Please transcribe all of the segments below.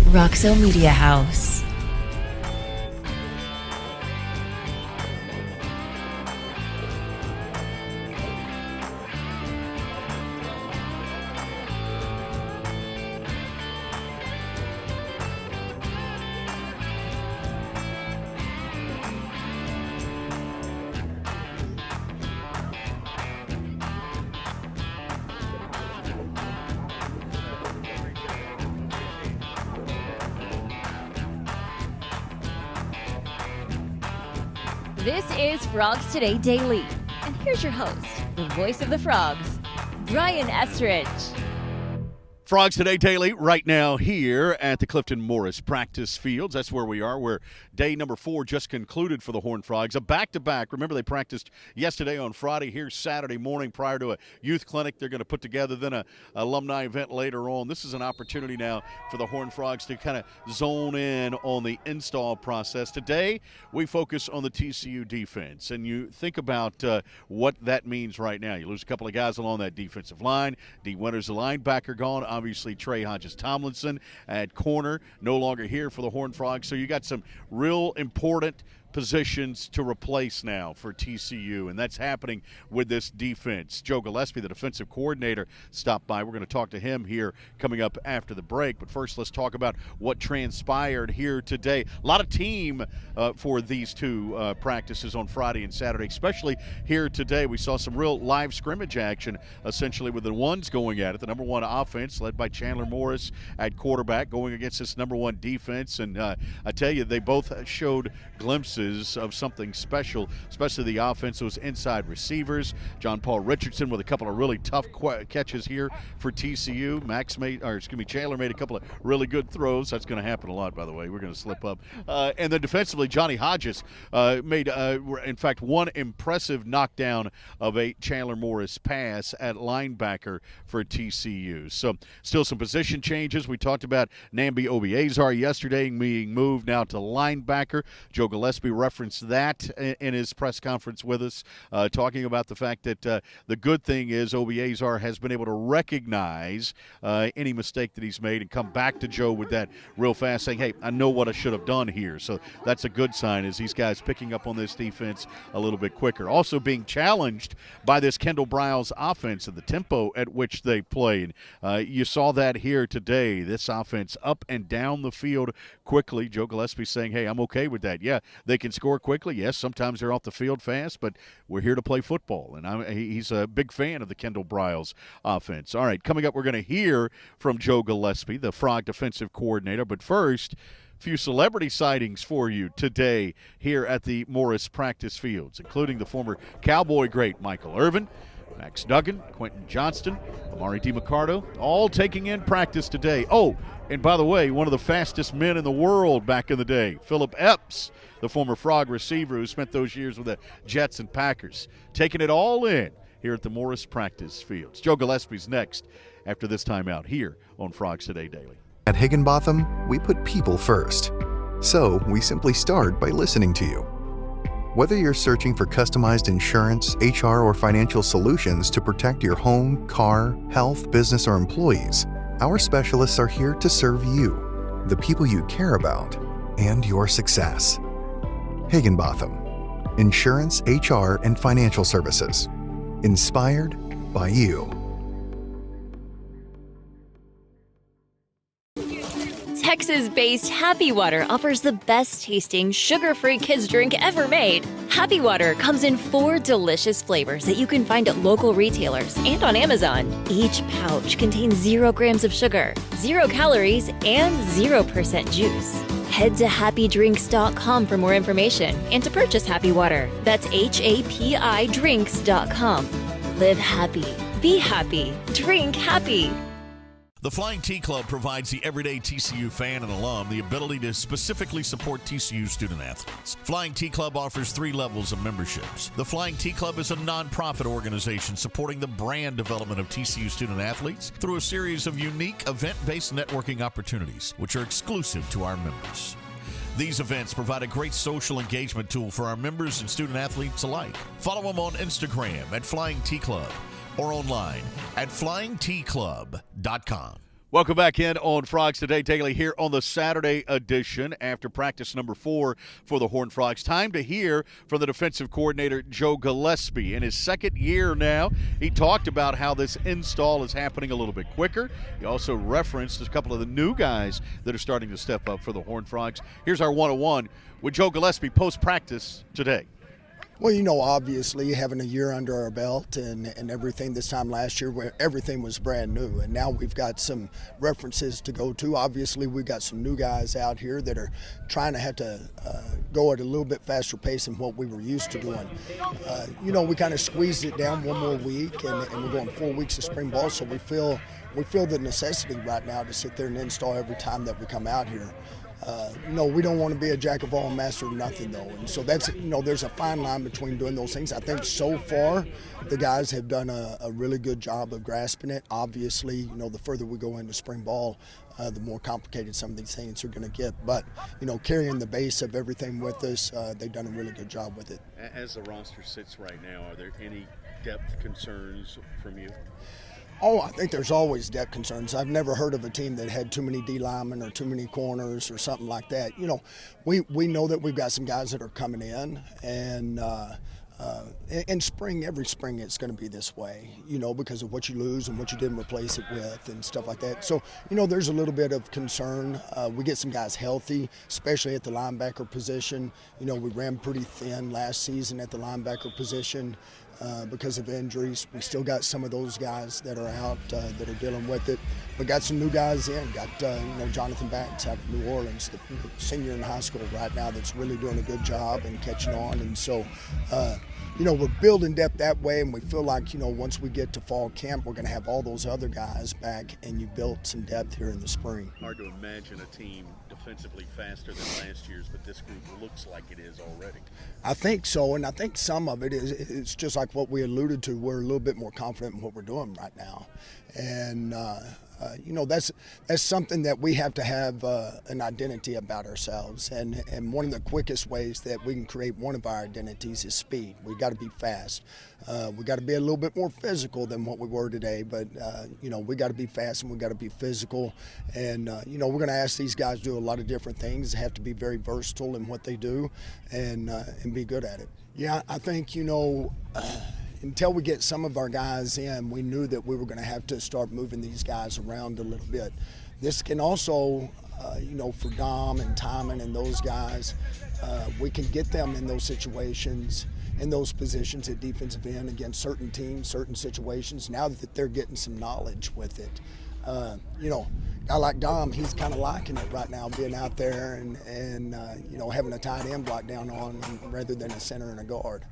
Roxo Media House. This is Frogs Today Daily, and here's your host, the voice of the Frogs, Brian Estridge. Frogs Today Daily right now here at the Clifton Morris practice fields. That's where we are, where day number 4 just concluded for the Horned Frogs. A back-to-back. Remember, they practiced yesterday on Friday. Here's Saturday morning prior to a youth clinic. They're going to put together then a alumni event later on. This is an opportunity now for the Horned Frogs to kind of zone in on the install process. Today, we focus on the TCU defense, and you think about what that means right now. You lose a couple of guys along that defensive line. D. Winters, the linebacker, gone. Obviously, Trey Hodges-Tomlinson at corner, no longer here for the Horned Frogs. So you got some real important positions to replace now for TCU, and that's happening with this defense. Joe Gillespie, the defensive coordinator, stopped by. We're going to talk to him here coming up after the break. But first, let's talk about what transpired here today. A lot of team for these two practices on Friday and Saturday, especially here today. We saw some real live scrimmage action, essentially, with the ones going at it. The number one offense, led by Chandler Morris at quarterback, going against this number one defense. And I tell you, they both showed glimpses of something special, especially the offense, those inside receivers. John Paul Richardson with a couple of really tough catches here for TCU. Chandler made a couple of really good throws. That's going to happen a lot, by the way. We're going to slip up. And then defensively, Johnny Hodges made, in fact, one impressive knockdown of a Chandler Morris pass at linebacker for TCU. So still some position changes. We talked about Nambi Obiazar yesterday being moved now to linebacker. Joe Gillespie referenced that in his press conference with us, talking about the fact that the good thing is Obiazar has been able to recognize any mistake that he's made and come back to Joe with that real fast, saying, hey, I know what I should have done here. So that's a good sign, is these guys picking up on this defense a little bit quicker. Also being challenged by this Kendall Briles offense and the tempo at which they played. You saw that here today, this offense up and down the field quickly. Joe Gillespie saying, hey, I'm okay with that. Yeah, they can score quickly. Yes, sometimes they're off the field fast, but we're here to play football. And he's a big fan of the Kendall Briles offense. All right, coming up, we're going to hear from Joe Gillespie, the Frog defensive coordinator. But first, a few celebrity sightings for you today here at the Morris practice fields, including the former Cowboy great Michael Irvin, Max Duggan, Quentin Johnston, Amari DiMaccardo, all taking in practice today. Oh, and by the way, one of the fastest men in the world back in the day, Philip Epps, the former Frog receiver who spent those years with the Jets and Packers, taking it all in here at the Morris practice fields. Joe Gillespie's next after this timeout here on Frogs Today Daily. At Higginbotham, we put people first. So we simply start by listening to you. Whether you're searching for customized insurance, HR, or financial solutions to protect your home, car, health, business, or employees, our specialists are here to serve you, the people you care about, and your success. Higginbotham, insurance, HR, and financial services. Inspired by you. Texas-based Happy Water offers the best-tasting, sugar-free kids drink ever made. Happy Water comes in 4 delicious flavors that you can find at local retailers and on Amazon. Each pouch contains 0 grams of sugar, 0 calories, and 0% juice. Head to happydrinks.com for more information and to purchase Happy Water. That's HAPIdrinks.com. Live happy, be happy, drink happy. The Flying T Club provides the everyday TCU fan and alum the ability to specifically support TCU student athletes. Flying T Club offers 3 levels of memberships. The Flying T Club is a nonprofit organization supporting the brand development of TCU student athletes through a series of unique event-based networking opportunities, which are exclusive to our members. These events provide a great social engagement tool for our members and student athletes alike. Follow them on Instagram at Flying T Club or online at flyingtclub.com. Welcome back in on Frogs Today Daily here on the Saturday edition after practice number 4 for the Horned Frogs. Time to hear from the defensive coordinator, Joe Gillespie. In his second year now, he talked about how this install is happening a little bit quicker. He also referenced a couple of the new guys that are starting to step up for the Horned Frogs. Here's our one-on-one with Joe Gillespie post-practice today. Well, obviously having a year under our belt and everything this time last year where everything was brand new, and now we've got some references to go to. Obviously, we've got some new guys out here that are trying to have to go at a little bit faster pace than what we were used to doing. We kind of squeezed it down one more week, and we're going 4 weeks of spring ball, so we feel the necessity right now to sit there and install every time that we come out here. We don't want to be a jack of all and master of nothing, though. And so that's, there's a fine line between doing those things. I think so far the guys have done a really good job of grasping it. Obviously, the further we go into spring ball, the more complicated some of these things are going to get. But, carrying the base of everything with us, they've done a really good job with it. As the roster sits right now, are there any depth concerns from you? Oh, I think there's always depth concerns. I've never heard of a team that had too many D linemen or too many corners or something like that. We know that we've got some guys that are coming in, and in spring, every spring it's going to be this way, because of what you lose and what you didn't replace it with and stuff like that. So, there's a little bit of concern. We get some guys healthy, especially at the linebacker position. We ran pretty thin last season at the linebacker position. Because of injuries. We still got some of those guys that are out that are dealing with it. We got some new guys in. Got Jonathan Banks out of New Orleans, the senior in high school right now that's really doing a good job and catching on. And so, we're building depth that way, and we feel like, once we get to fall camp, we're going to have all those other guys back, and you built some depth here in the spring. Hard to imagine a team defensively faster than last year's, but this group looks like it is already. I think so, and I think some of it is it's just like what we alluded to. We're a little bit more confident in what we're doing right now, and that's something that we have to have an identity about ourselves, and one of the quickest ways that we can create one of our identities is speed. We got to be fast. We got to be a little bit more physical than what we were today, but we got to be fast and we got to be physical, and we're going to ask these guys to do a lot of different things. They have to be very versatile in what they do, and be good at it. Yeah, I think until we get some of our guys in, we knew that we were going to have to start moving these guys around a little bit. This can also, for Dom and Timon and those guys, we can get them in those situations, in those positions at defensive end against certain teams, certain situations, now that they're getting some knowledge with it. A guy like Dom, he's kind of liking it right now, being out there and having a tight end block down on him rather than a center and a guard.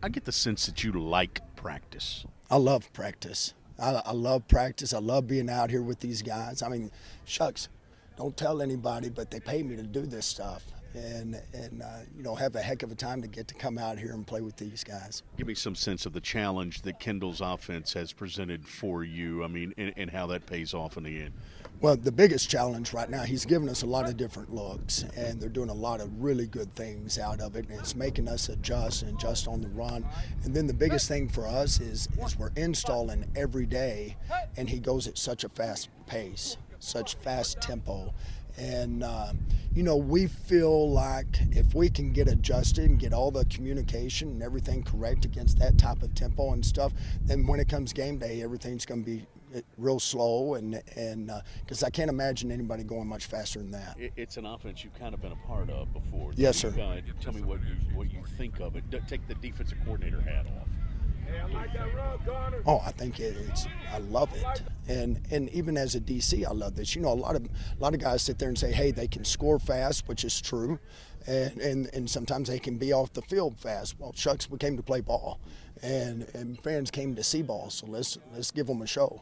I get the sense that you like practice. I love practice. I love practice. I love being out here with these guys. I mean, shucks, don't tell anybody, but they pay me to do this stuff. And have a heck of a time to get to come out here and play with these guys. Give me some sense of the challenge that Kendall's offense has presented for you, and how that pays off in the end. Well, the biggest challenge right now, he's given us a lot of different looks, and they're doing a lot of really good things out of it, and it's making us adjust on the run. And then the biggest thing for us is we're installing every day, and he goes at such a fast pace, such fast tempo. And, we feel like if we can get adjusted and get all the communication and everything correct against that type of tempo and stuff, then when it comes game day, everything's going to be real slow, and because I can't imagine anybody going much faster than that. It's an offense you've kind of been a part of before. Yes, sir. Tell me what you think of it. Take the defensive coordinator hat off. Oh, I think I love it, and even as a DC, I love this. A lot of guys sit there and say, hey, they can score fast, which is true, and sometimes they can be off the field fast. Well, shucks, we came to play ball, and fans came to see ball, so let's give them a show.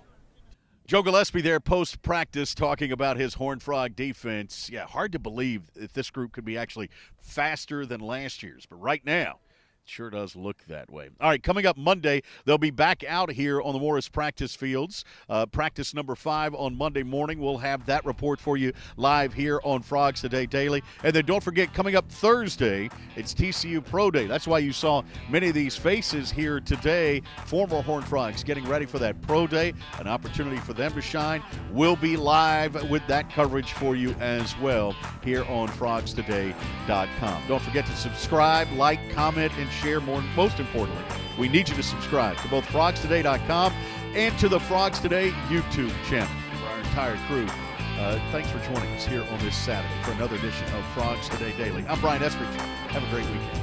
Joe Gillespie there post-practice talking about his Horned Frog defense. Yeah, hard to believe if this group could be actually faster than last year's, but right now, Sure does look that way. All right, coming up Monday, they'll be back out here on the Morris practice fields. Practice number 5 on Monday morning. We'll have that report for you live here on Frogs Today Daily. And then don't forget, coming up Thursday, it's TCU Pro Day. That's why you saw many of these faces here today. Former Horned Frogs getting ready for that Pro Day, an opportunity for them to shine. We'll be live with that coverage for you as well here on frogstoday.com. Don't forget to subscribe, like, comment, and share. Most importantly, we need you to subscribe to both frogstoday.com and to the Frogs Today YouTube channel. For our entire crew, thanks for joining us here on this Saturday for another edition of Frogs Today Daily. I'm Brian Eskridge. Have a great weekend.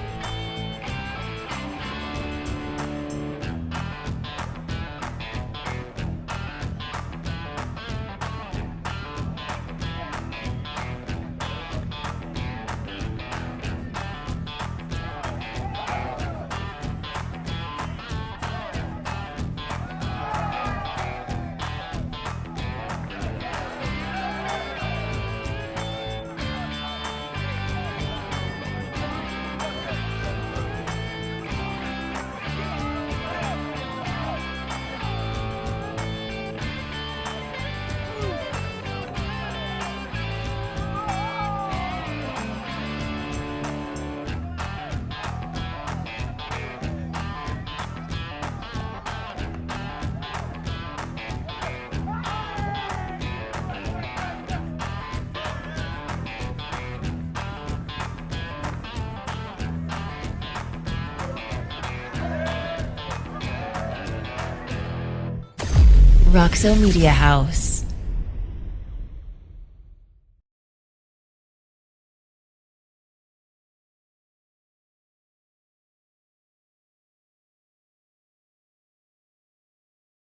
Roxo Media House.